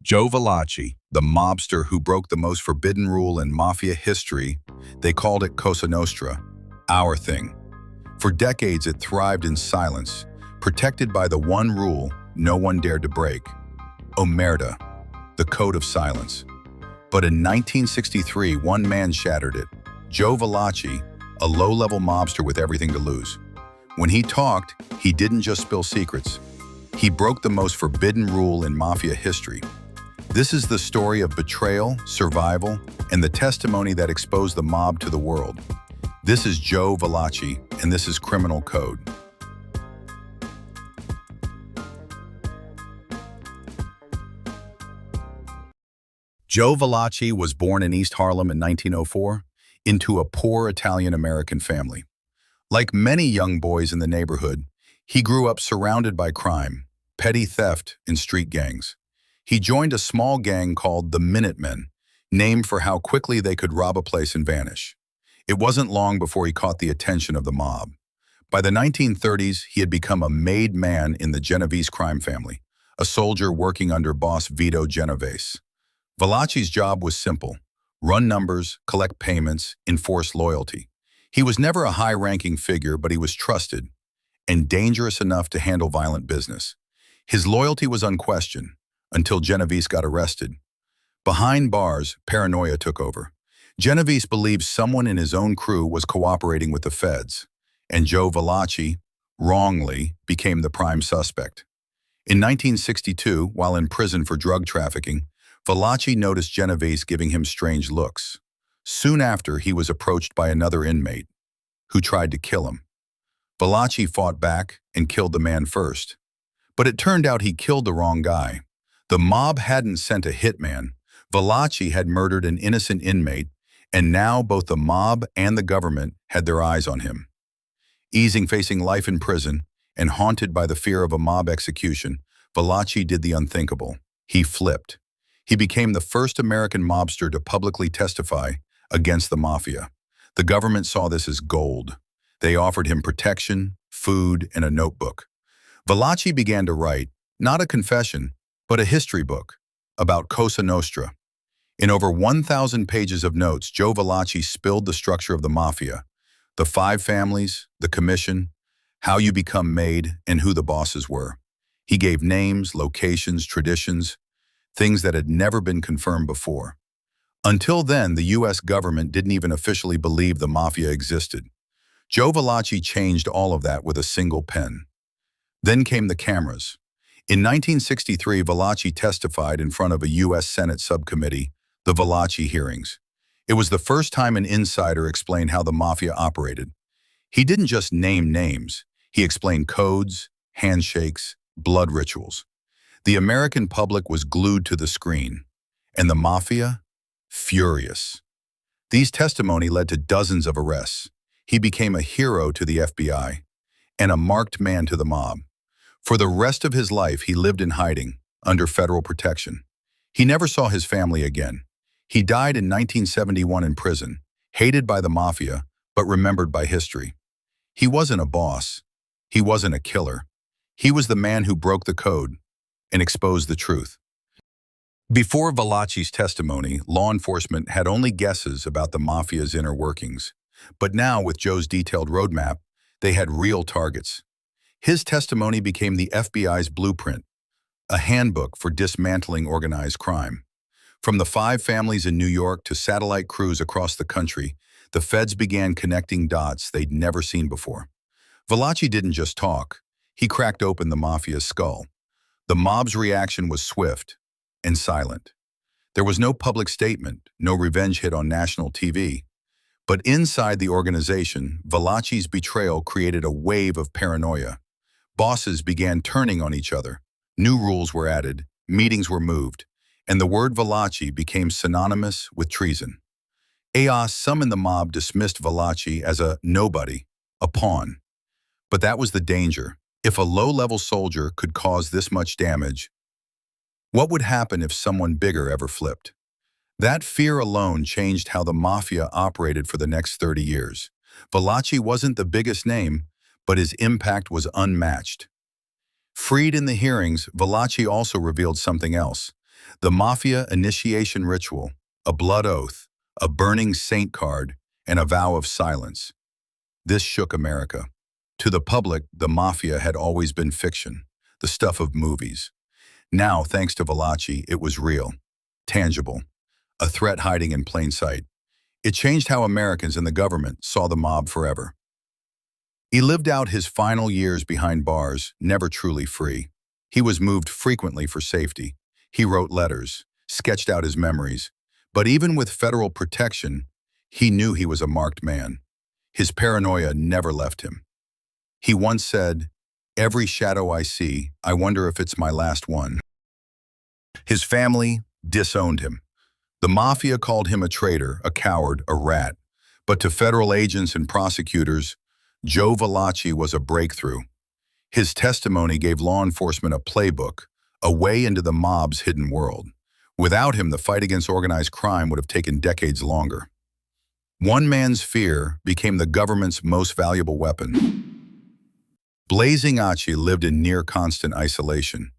Joe Valachi, the mobster who broke the most forbidden rule in Mafia history, they called it Cosa Nostra, our thing. For decades it thrived in silence, protected by the one rule no one dared to break, Omertà, the code of silence. But in 1963, one man shattered it, Joe Valachi, a low-level mobster with everything to lose. When he talked, he didn't just spill secrets. He broke the most forbidden rule in Mafia history. This is the story of betrayal, survival, and the testimony that exposed the mob to the world. This is Joe Valachi, and this is Criminal Code. Joe Valachi was born in East Harlem in 1904 into a poor Italian-American family. Like many young boys in the neighborhood, he grew up surrounded by crime, petty theft, and street gangs. He joined a small gang called the Minutemen, named for how quickly they could rob a place and vanish. It wasn't long before he caught the attention of the mob. By the 1930s, he had become a made man in the Genovese crime family, a soldier working under boss Vito Genovese. Valachi's job was simple: run numbers, collect payments, enforce loyalty. He was never a high-ranking figure, but he was trusted and dangerous enough to handle violent business. His loyalty was unquestioned until Genovese got arrested. Behind bars, paranoia took over. Genovese believed someone in his own crew was cooperating with the feds, and Joe Valachi, wrongly, became the prime suspect. In 1962, while in prison for drug trafficking, Valachi noticed Genovese giving him strange looks. Soon after, he was approached by another inmate, who tried to kill him. Valachi fought back and killed the man first. But it turned out he killed the wrong guy. The mob hadn't sent a hitman. Valachi had murdered an innocent inmate, and now both the mob and the government had their eyes on him. Facing life in prison and haunted by the fear of a mob execution, Valachi did the unthinkable. He flipped. He became the first American mobster to publicly testify against the Mafia. The government saw this as gold. They offered him protection, food, and a notebook. Valachi began to write, not a confession, but a history book about Cosa Nostra. In over 1,000 pages of notes, Joe Valachi spilled the structure of the Mafia, the 5 families, the commission, how you become made, and who the bosses were. He gave names, locations, traditions, things that had never been confirmed before. Until then, the U.S. government didn't even officially believe the Mafia existed. Joe Valachi changed all of that with a single pen. Then came the cameras. In 1963, Valachi testified in front of a U.S. Senate subcommittee, the Valachi hearings. It was the first time an insider explained how the Mafia operated. He didn't just name names. He explained codes, handshakes, blood rituals. The American public was glued to the screen, and the Mafia, furious. These testimony led to dozens of arrests. He became a hero to the FBI and a marked man to the mob. For the rest of his life, he lived in hiding, under federal protection. He never saw his family again. He died in 1971 in prison, hated by the Mafia, but remembered by history. He wasn't a boss. He wasn't a killer. He was the man who broke the code and exposed the truth. Before Valachi's testimony, law enforcement had only guesses about the Mafia's inner workings. But now, with Joe's detailed roadmap, they had real targets. His testimony became the FBI's blueprint, a handbook for dismantling organized crime. From the 5 families in New York to satellite crews across the country, the feds began connecting dots they'd never seen before. Valachi didn't just talk. He cracked open the Mafia's skull. The mob's reaction was swift and silent. There was no public statement, no revenge hit on national TV. But inside the organization, Valachi's betrayal created a wave of paranoia. Bosses began turning on each other. New rules were added, meetings were moved, and the word Valachi became synonymous with treason. Some in the mob dismissed Valachi as a nobody, a pawn. But that was the danger. If a low-level soldier could cause this much damage, what would happen if someone bigger ever flipped? That fear alone changed how the Mafia operated for the next 30 years. Valachi wasn't the biggest name, but his impact was unmatched. Freed in the hearings, Valachi also revealed something else. The Mafia initiation ritual, a blood oath, a burning saint card, and a vow of silence. This shook America. To the public, the Mafia had always been fiction, the stuff of movies. Now, thanks to Valachi, it was real, tangible, a threat hiding in plain sight. It changed how Americans and the government saw the mob forever. He lived out his final years behind bars, never truly free. He was moved frequently for safety. He wrote letters, sketched out his memories. But even with federal protection, he knew he was a marked man. His paranoia never left him. He once said, "Every shadow I see, I wonder if it's my last one." His family disowned him. The Mafia called him a traitor, a coward, a rat. But to federal agents and prosecutors, Joe Valachi was a breakthrough. His testimony gave law enforcement a playbook, a way into the mob's hidden world. Without him, the fight against organized crime would have taken decades longer. One man's fear became the government's most valuable weapon. Blazing Achi lived in near-constant isolation.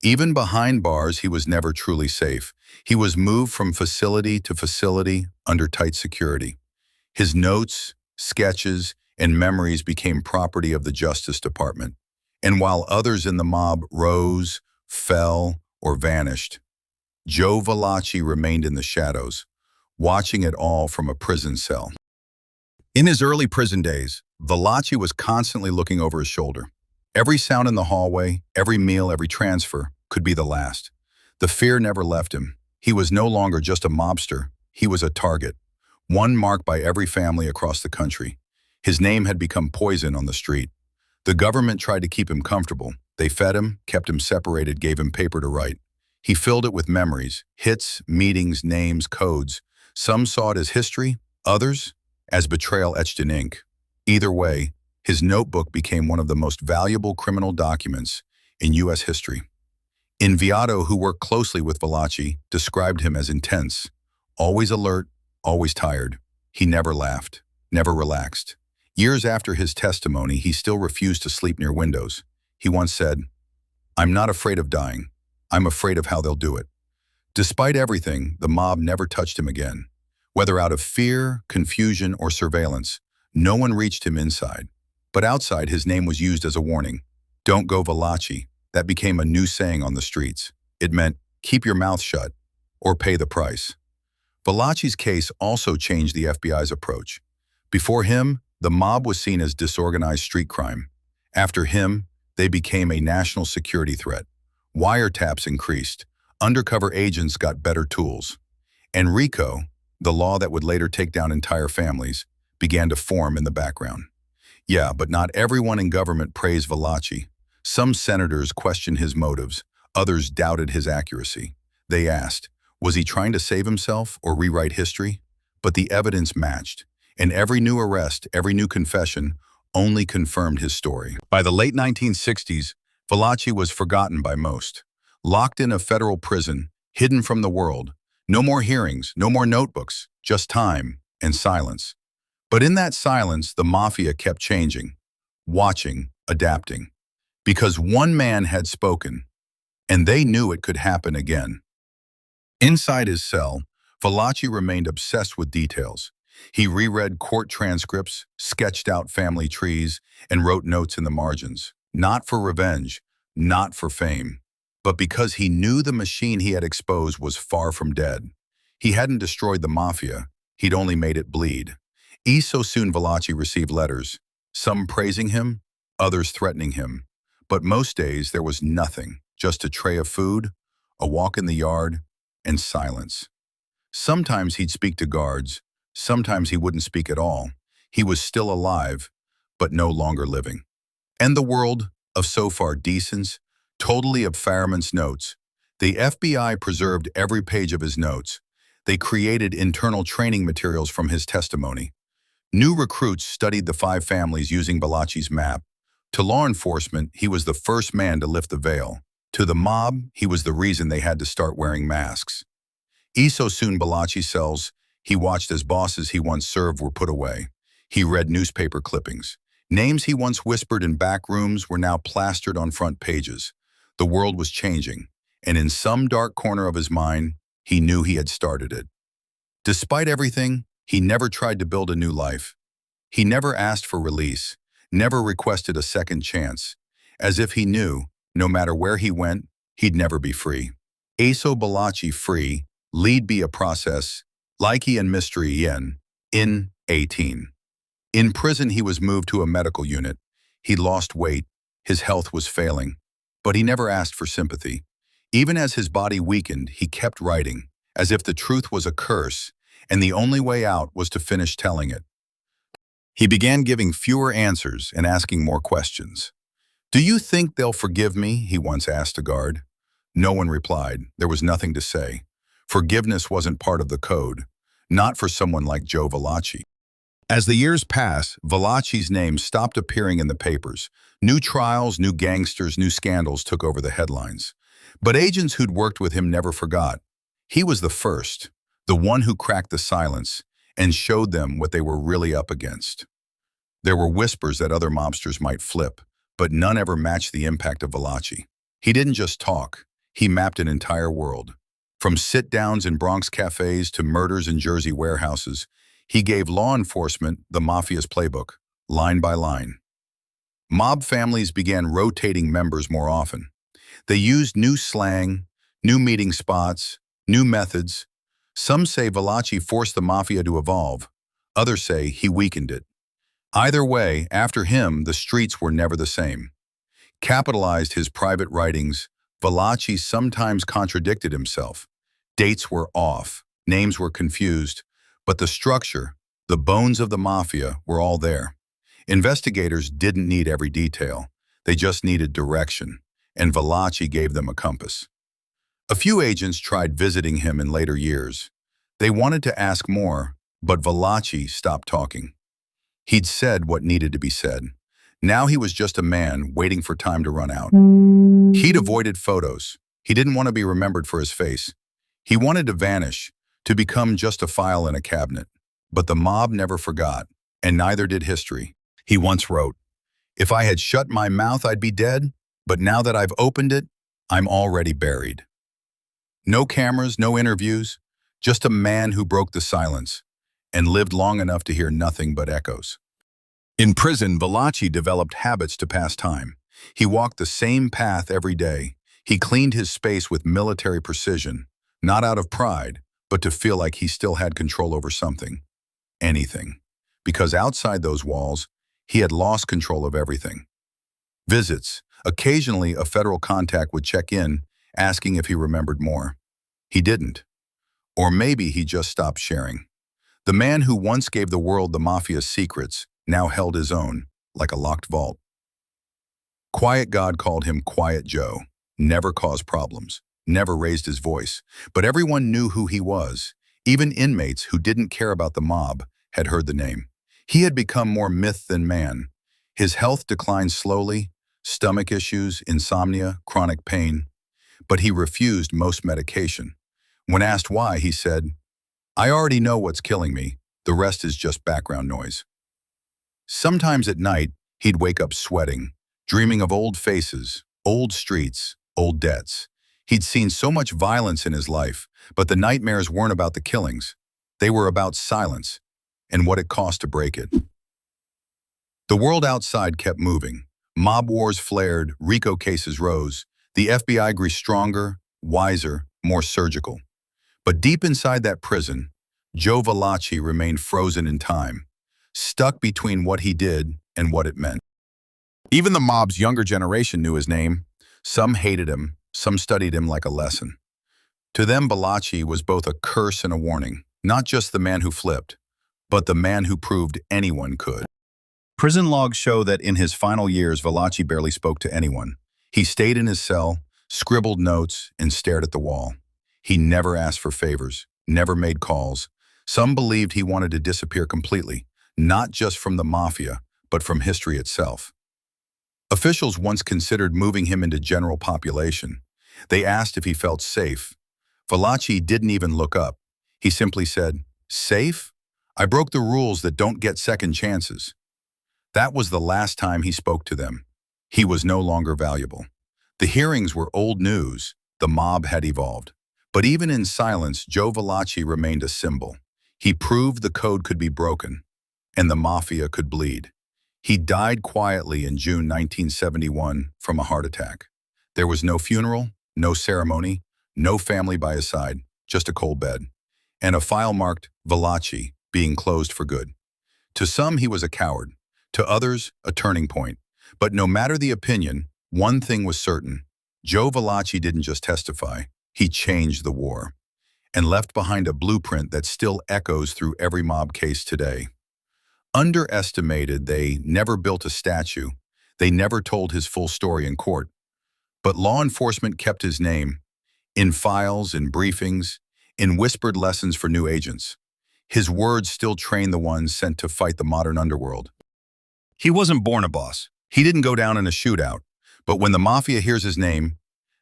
Even behind bars, he was never truly safe. He was moved from facility to facility under tight security. His notes, sketches, and memories became property of the Justice Department. And while others in the mob rose, fell, or vanished, Joe Valachi remained in the shadows, watching it all from a prison cell. In his early prison days, Valachi was constantly looking over his shoulder. Every sound in the hallway, every meal, every transfer could be the last. The fear never left him. He was no longer just a mobster. He was a target, one marked by every family across the country. His name had become poison on the street. The government tried to keep him comfortable. They fed him, kept him separated, gave him paper to write. He filled it with memories, hits, meetings, names, codes. Some saw it as history, others as betrayal etched in ink. Either way, his notebook became one of the most valuable criminal documents in U.S. history. Inviato, who worked closely with Valachi, described him as intense, always alert, always tired. He never laughed, never relaxed. Years after his testimony, he still refused to sleep near windows. He once said, "I'm not afraid of dying. I'm afraid of how they'll do it." Despite everything, the mob never touched him again. Whether out of fear, confusion, or surveillance, no one reached him inside. But outside, his name was used as a warning. "Don't go Valachi." That became a new saying on the streets. It meant, keep your mouth shut, or pay the price. Valachi's case also changed the FBI's approach. Before him, the mob was seen as disorganized street crime. After him, they became a national security threat. Wiretaps increased. Undercover agents got better tools. And RICO, the law that would later take down entire families, began to form in the background. Yeah, but not everyone in government praised Valachi. Some senators questioned his motives. Others doubted his accuracy. They asked, was he trying to save himself or rewrite history? But the evidence matched. And every new arrest, every new confession, only confirmed his story. By the late 1960s, Valachi was forgotten by most. Locked in a federal prison, hidden from the world. No more hearings, no more notebooks, just time and silence. But in that silence, the Mafia kept changing, watching, adapting. Because one man had spoken, and they knew it could happen again. Inside his cell, Valachi remained obsessed with details. He reread court transcripts, sketched out family trees, and wrote notes in the margins. Not for revenge, not for fame, but because he knew the machine he had exposed was far from dead. He hadn't destroyed the Mafia, he'd only made it bleed. So soon Valachi received letters, some praising him, others threatening him. But most days there was nothing, just a tray of food, a walk in the yard, and silence. Sometimes he'd speak to guards, sometimes he wouldn't speak at all. He was still alive, but no longer living. And the world of so far decence, totally of Fireman's notes. The FBI preserved every page of his notes. They created internal training materials from his testimony. New recruits studied the 5 families using Valachi's map. To law enforcement, he was the first man to lift the veil. To the mob, he was the reason they had to start wearing masks. So soon Valachi's cells, he watched as bosses he once served were put away. He read newspaper clippings. Names he once whispered in back rooms were now plastered on front pages. The world was changing, and in some dark corner of his mind, he knew he had started it. Despite everything, he never tried to build a new life. He never asked for release, never requested a second chance, as if he knew, no matter where he went, he'd never be free. Joe Valachi free, lead be a process, like and mystery yen, in 18. In prison he was moved to a medical unit. He lost weight, his health was failing, but he never asked for sympathy. Even as his body weakened, he kept writing, as if the truth was a curse, and the only way out was to finish telling it. He began giving fewer answers and asking more questions. "Do you think they'll forgive me?" he once asked a guard. No one replied. There was nothing to say. Forgiveness wasn't part of the code, not for someone like Joe Valachi. As the years passed, Valachi's name stopped appearing in the papers. New trials, new gangsters, new scandals took over the headlines. But agents who'd worked with him never forgot. He was the first, the one who cracked the silence and showed them what they were really up against. There were whispers that other mobsters might flip, but none ever matched the impact of Valachi. He didn't just talk, he mapped an entire world. From sit-downs in Bronx cafes to murders in Jersey warehouses, he gave law enforcement the Mafia's playbook, line by line. Mob families began rotating members more often. They used new slang, new meeting spots, new methods. Some say Valachi forced the Mafia to evolve. Others say he weakened it. Either way, after him, the streets were never the same. Capitalized his private writings, Valachi sometimes contradicted himself. Dates were off, names were confused, but the structure, the bones of the Mafia, were all there. Investigators didn't need every detail. They just needed direction, and Valachi gave them a compass. A few agents tried visiting him in later years. They wanted to ask more, but Valachi stopped talking. He'd said what needed to be said. Now he was just a man waiting for time to run out. He'd avoided photos. He didn't want to be remembered for his face. He wanted to vanish, to become just a file in a cabinet. But the mob never forgot, and neither did history. He once wrote, "If I had shut my mouth, I'd be dead, but now that I've opened it, I'm already buried." No cameras, no interviews, just a man who broke the silence and lived long enough to hear nothing but echoes. In prison, Valachi developed habits to pass time. He walked the same path every day. He cleaned his space with military precision, not out of pride, but to feel like he still had control over something, anything. Because outside those walls, he had lost control of everything. Visits. Occasionally, a federal contact would check in, asking if he remembered more. He didn't. Or maybe he just stopped sharing. The man who once gave the world the Mafia's secrets now held his own, like a locked vault. Quiet God called him Quiet Joe, never caused problems, never raised his voice, but everyone knew who he was. Even inmates who didn't care about the mob had heard the name. He had become more myth than man. His health declined slowly, stomach issues, insomnia, chronic pain, but he refused most medication. When asked why, he said, "I already know what's killing me. The rest is just background noise." Sometimes at night, he'd wake up sweating, dreaming of old faces, old streets, old debts. He'd seen so much violence in his life, but the nightmares weren't about the killings. They were about silence and what it cost to break it. The world outside kept moving. Mob wars flared, RICO cases rose. The FBI grew stronger, wiser, more surgical. But deep inside that prison, Joe Valachi remained frozen in time, stuck between what he did and what it meant. Even the mob's younger generation knew his name. Some hated him, some studied him like a lesson. To them, Valachi was both a curse and a warning, not just the man who flipped, but the man who proved anyone could. Prison logs show that in his final years, Valachi barely spoke to anyone. He stayed in his cell, scribbled notes, and stared at the wall. He never asked for favors, never made calls. Some believed he wanted to disappear completely, not just from the Mafia, but from history itself. Officials once considered moving him into general population. They asked if he felt safe. Valachi didn't even look up. He simply said, "Safe? I broke the rules that don't get second chances." That was the last time he spoke to them. He was no longer valuable. The hearings were old news. The mob had evolved. But even in silence, Joe Valachi remained a symbol. He proved the code could be broken, and the Mafia could bleed. He died quietly in June 1971 from a heart attack. There was no funeral, no ceremony, no family by his side, just a cold bed, and a file marked Valachi, being closed for good. To some, he was a coward. To others, a turning point. But no matter the opinion, one thing was certain. Joe Valachi didn't just testify, he changed the war, and left behind a blueprint that still echoes through every mob case today. Underestimated, they never built a statue. They never told his full story in court. But law enforcement kept his name, in files, in briefings, in whispered lessons for new agents. His words still train the ones sent to fight the modern underworld. He wasn't born a boss. He didn't go down in a shootout. But when the Mafia hears his name,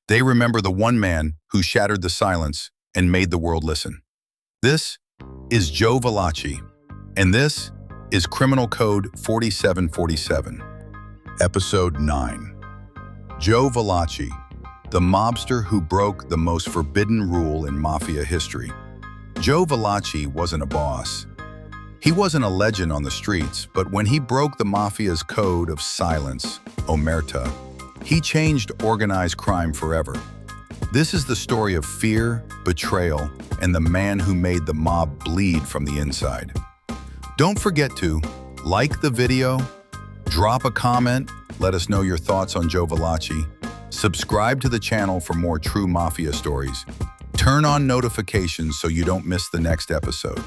they remember the one man who shattered the silence and made the world listen. This is Joe Valachi, and this is Criminal Code 4747, Episode 9. Joe Valachi, the mobster who broke the most forbidden rule in Mafia history. Joe Valachi wasn't a boss. He wasn't a legend on the streets, but when he broke the Mafia's code of silence, Omertà, he changed organized crime forever. This is the story of fear, betrayal, and the man who made the mob bleed from the inside. Don't forget to like the video, drop a comment, let us know your thoughts on Joe Valachi, subscribe to the channel for more true Mafia stories, turn on notifications so you don't miss the next episode.